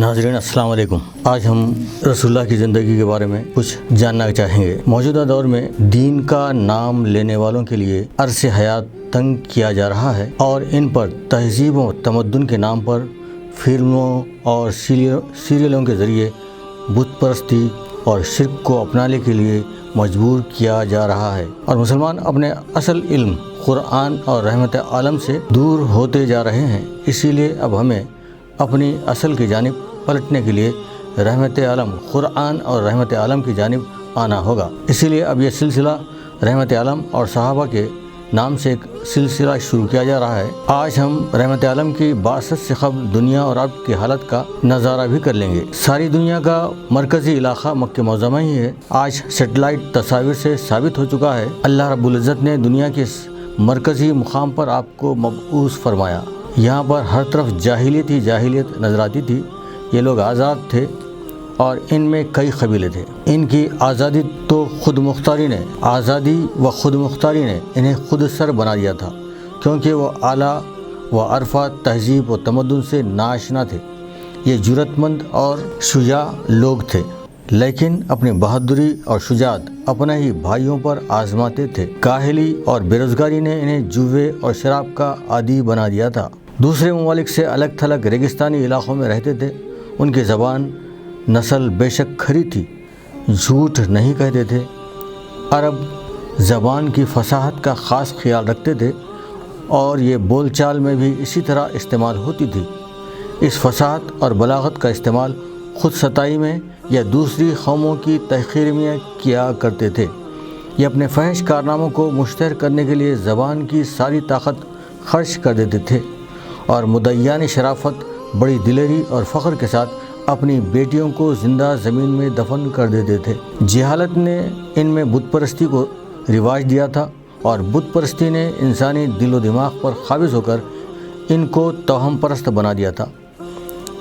ناظرین السلام علیکم۔ آج ہم رسول اللہ کی زندگی کے بارے میں کچھ جاننا چاہیں گے۔ موجودہ دور میں دین کا نام لینے والوں کے لیے عرص حیات تنگ کیا جا رہا ہے اور ان پر تہذیب و تمدن کے نام پر فلموں اور سیریلوں کے ذریعے بت پرستی اور شرک کو اپنانے کے لیے مجبور کیا جا رہا ہے، اور مسلمان اپنے اصل علم قرآن اور رحمت عالم سے دور ہوتے جا رہے ہیں۔ اسی لیے اب ہمیں اپنی اصل کی جانب پلٹنے کے لیے رحمت عالم قرآن اور رحمت عالم کی جانب آنا ہوگا۔ اسی لیے اب یہ سلسلہ رحمت عالم اور صحابہ کے نام سے ایک سلسلہ شروع کیا جا رہا ہے۔ آج ہم رحمت عالم کی بعثت سے قبل دنیا اور اب کی حالت کا نظارہ بھی کر لیں گے۔ ساری دنیا کا مرکزی علاقہ مکہ معظمہ ہی ہے۔ آج سیٹلائٹ تصاویر سے ثابت ہو چکا ہے، اللہ رب العزت نے دنیا کے مرکزی مقام پر آپ کو مبعوث فرمایا۔ یہاں پر ہر طرف جاہلیت ہی جاہلیت نظر آتی تھی۔ یہ لوگ آزاد تھے اور ان میں کئی قبیلے تھے۔ ان کی آزادی تو خود مختاری نے انہیں خود سر بنا دیا تھا، کیونکہ وہ اعلیٰ و عرفہ تہذیب و تمدن سے ناآشنا تھے۔ یہ جرأت مند اور شجاع لوگ تھے، لیکن اپنی بہادری اور شجاعت اپنے ہی بھائیوں پر آزماتے تھے۔ کاہلی اور بے روزگاری نے انہیں جوے اور شراب کا عادی بنا دیا تھا۔ دوسرے ممالک سے الگ تھلگ ریگستانی علاقوں میں رہتے تھے۔ ان کی زبان نسل بے شک کھری تھی، جھوٹ نہیں کہتے تھے۔ عرب زبان کی فصاحت کا خاص خیال رکھتے تھے اور یہ بول چال میں بھی اسی طرح استعمال ہوتی تھی۔ اس فصاحت اور بلاغت کا استعمال خود ستائی میں یا دوسری قوموں کی تحقیر میں کیا کرتے تھے۔ یہ اپنے فحش کارناموں کو مشتہر کرنے کے لیے زبان کی ساری طاقت خرچ کر دیتے تھے اور مدعیان شرافت بڑی دلیری اور فخر کے ساتھ اپنی بیٹیوں کو زندہ زمین میں دفن کر دیتے تھے۔ جہالت نے ان میں بت پرستی کو رواج دیا تھا اور بت پرستی نے انسانی دل و دماغ پر قابض ہو کر ان کو توہم پرست بنا دیا تھا۔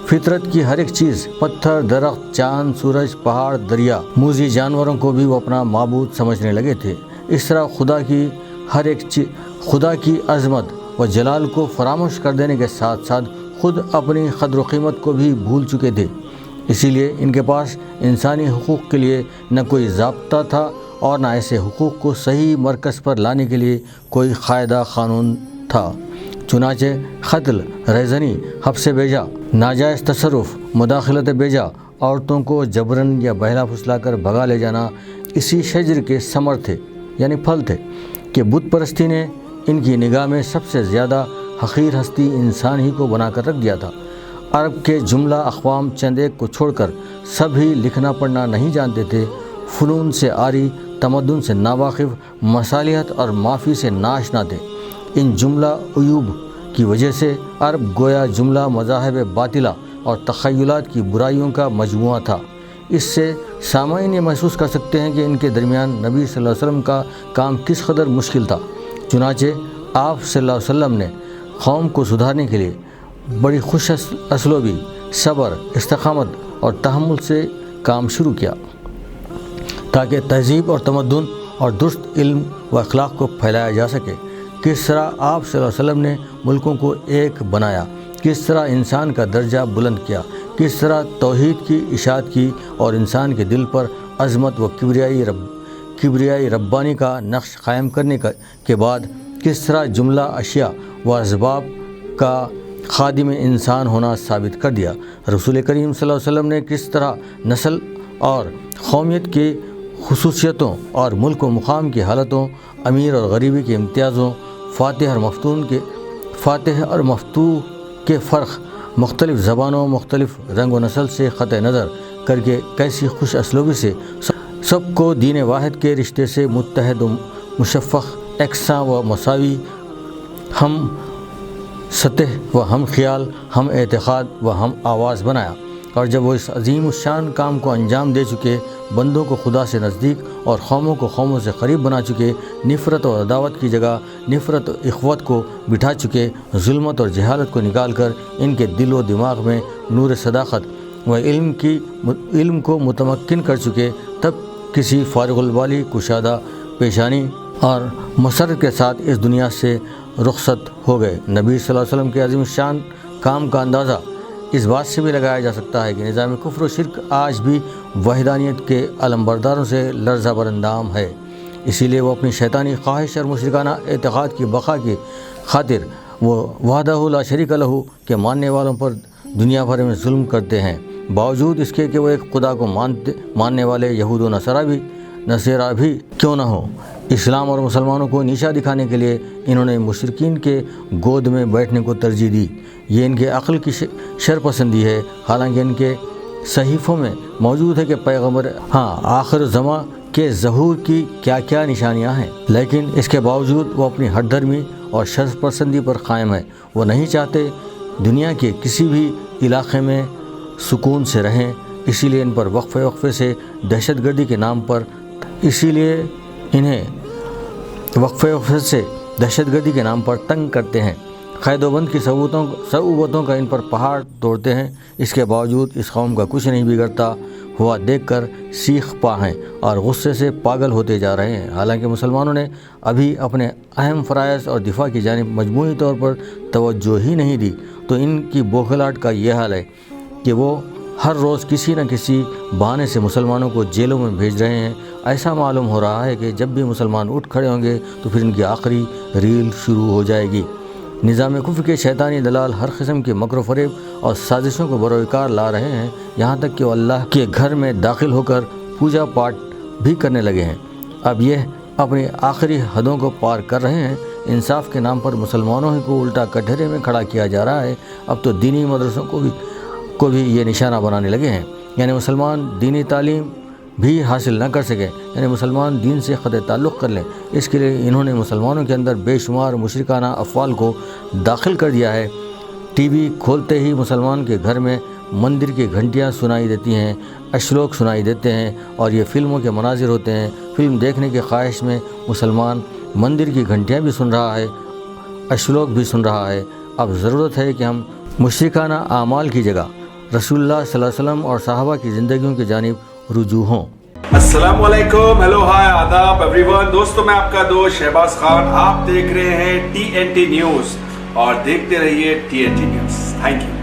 فطرت کی ہر ایک چیز، پتھر، درخت، چاند، سورج، پہاڑ، دریا، موذی جانوروں کو بھی وہ اپنا معبود سمجھنے لگے تھے۔ اس طرح خدا کی عظمت و جلال کو فراموش کر دینے کے ساتھ ساتھ خود اپنی قدر و قیمت کو بھی بھول چکے تھے۔ اسی لیے ان کے پاس انسانی حقوق کے لیے نہ کوئی ضابطہ تھا اور نہ ایسے حقوق کو صحیح مرکز پر لانے کے لیے کوئی قاعدہ قانون تھا۔ چنانچہ قتل، رہزنی، حبس بیجا، ناجائز تصرف، مداخلت بیجا، عورتوں کو جبراً یا بہلا پھسلا کر بھگا لے جانا اسی شجر کے ثمر تھے، یعنی پھل تھے کہ بت پرستی نے ان کی نگاہ میں سب سے زیادہ حقیر ہستی انسان ہی کو بنا کر رکھ دیا تھا۔ عرب کے جملہ اقوام چند ایک کو چھوڑ کر سب ہی لکھنا پڑھنا نہیں جانتے تھے، فنون سے عاری، تمدن سے ناواقف، مصالحت اور معافی سے ناآشنا تھے۔ ان جملہ عیوب کی وجہ سے عرب گویا جملہ مذاہب باطلہ اور تخیلات کی برائیوں کا مجموعہ تھا۔ اس سے سامعین یہ محسوس کر سکتے ہیں کہ ان کے درمیان نبی صلی اللہ علیہ وسلم کا کام کس قدر مشکل تھا۔ چنانچہ آپ صلی اللہ علیہ وسلم نے قوم کو سدھارنے کے لیے بڑی خوش اسلوبی، صبر، استقامت اور تحمل سے کام شروع کیا تاکہ تہذیب اور تمدن اور درست علم و اخلاق کو پھیلایا جا سکے۔ کس طرح آپ صلی اللہ علیہ وسلم نے ملکوں کو ایک بنایا، کس طرح انسان کا درجہ بلند کیا، کس طرح توحید کی اشاعت کی اور انسان کے دل پر عظمت و کبریائی ربانی کا نقش قائم کرنے کے بعد کس طرح جملہ اشیاء و اسباب کا خادم انسان ہونا ثابت کر دیا۔ رسول کریم صلی اللہ علیہ وسلم نے کس طرح نسل اور قومیت کی خصوصیتوں اور ملک و مقام کی حالتوں، امیر اور غریبی کے امتیازوں، فاتح اور مفتوح کے فرق، مختلف زبانوں، مختلف رنگ و نسل سے قطع نظر کر کے کیسی خوش اسلوبی سے سب کو دین واحد کے رشتے سے متحد و مشفق، یکساں و مساوی، ہم سطح و ہم خیال، ہم اعتقاد و ہم آواز بنایا۔ اور جب وہ اس عظیم الشان کام کو انجام دے چکے، بندوں کو خدا سے نزدیک اور قوموں کو قوموں سے قریب بنا چکے، نفرت اور عداوت کی جگہ نفرت و اخوت کو بٹھا چکے، ظلمت اور جہالت کو نکال کر ان کے دل و دماغ میں نور صداقت و علم کو متمکن کر چکے، تب کسی فارغ البالی، کشادہ پیشانی اور مسرت کے ساتھ اس دنیا سے رخصت ہو گئے۔ نبی صلی اللہ علیہ وسلم کے عظیم الشان کام کا اندازہ اس بات سے بھی لگایا جا سکتا ہے کہ نظام کفر و شرک آج بھی وحدانیت کے علمبرداروں سے لرزہ براندام ہے، اسی لیے وہ اپنی شیطانی خواہش اور مشرکانہ اعتقاد کی بقا کی خاطر وہ وحدہ لا شریک لہ کے ماننے والوں پر دنیا بھر میں ظلم کرتے ہیں، باوجود اس کے کہ وہ ایک خدا کو ماننے والے یہود و نصارہ بھی کیوں نہ ہو۔ اسلام اور مسلمانوں کو نیچا دکھانے کے لیے انہوں نے مشرکین کے گود میں بیٹھنے کو ترجیح دی۔ یہ ان کے عقل کی شرپسندی ہے، حالانکہ ان کے صحیفوں میں موجود ہے کہ پیغمبر آخر زماں کے ظہور کی کیا کیا نشانیاں ہیں، لیکن اس کے باوجود وہ اپنی ہٹ دھرمی اور شرپسندی پر قائم ہے۔ وہ نہیں چاہتے دنیا کے کسی بھی علاقے میں سکون سے رہیں، اسی لیے ان پر وقفے سے دہشت گردی کے نام پر تنگ کرتے ہیں، قید و بند کی صعوبتوں کا ان پر پہاڑ توڑتے ہیں۔ اس کے باوجود اس قوم کا کچھ نہیں بگڑتا ہوا دیکھ کر سیخ پا ہیں اور غصے سے پاگل ہوتے جا رہے ہیں۔ حالانکہ مسلمانوں نے ابھی اپنے اہم فرائض اور دفاع کی جانب مجموعی طور پر توجہ ہی نہیں دی، تو ان کی بوکھلاہٹ کا یہ حال ہے کہ وہ ہر روز کسی نہ کسی بہانے سے مسلمانوں کو جیلوں میں بھیج رہے ہیں۔ ایسا معلوم ہو رہا ہے کہ جب بھی مسلمان اٹھ کھڑے ہوں گے تو پھر ان کی آخری ریل شروع ہو جائے گی۔ نظام کفر کے شیطانی دلال ہر قسم کے مکر و فریب اور سازشوں کو بروئے لا رہے ہیں، یہاں تک کہ وہ اللہ کے گھر میں داخل ہو کر پوجا پاٹ بھی کرنے لگے ہیں۔ اب یہ اپنی آخری حدوں کو پار کر رہے ہیں۔ انصاف کے نام پر مسلمانوں ہی کو الٹا کٹہرے میں کھڑا کیا جا رہا ہے۔ اب تو دینی مدرسوں کو بھی یہ نشانہ بنانے لگے ہیں، یعنی مسلمان دینی تعلیم بھی حاصل نہ کر سکیں، یعنی مسلمان دین سے قطع تعلق کر لیں۔ اس کے لیے انہوں نے مسلمانوں کے اندر بے شمار مشرکانہ افعال کو داخل کر دیا ہے۔ ٹی وی کھولتے ہی مسلمان کے گھر میں مندر کی گھنٹیاں سنائی دیتی ہیں، اشلوک سنائی دیتے ہیں، اور یہ فلموں کے مناظر ہوتے ہیں۔ فلم دیکھنے کی خواہش میں مسلمان مندر کی گھنٹیاں بھی سن رہا ہے، اشلوک بھی سن رہا ہے۔ اب ضرورت ہے کہ ہم مشرکانہ اعمال کی جگہ رسول اللہ صلی اللہ علیہ وسلم اور صحابہ کی زندگیوں کی جانب رجوع ہوں۔ السلام علیکم، ہیلو، ہائے، آداب ایوری ون۔ دوستو، میں آپ کا دوست شہباز خان، آپ دیکھ رہے ہیں TNT نیوز، اور دیکھتے رہیے TNT نیوز۔ Thank you.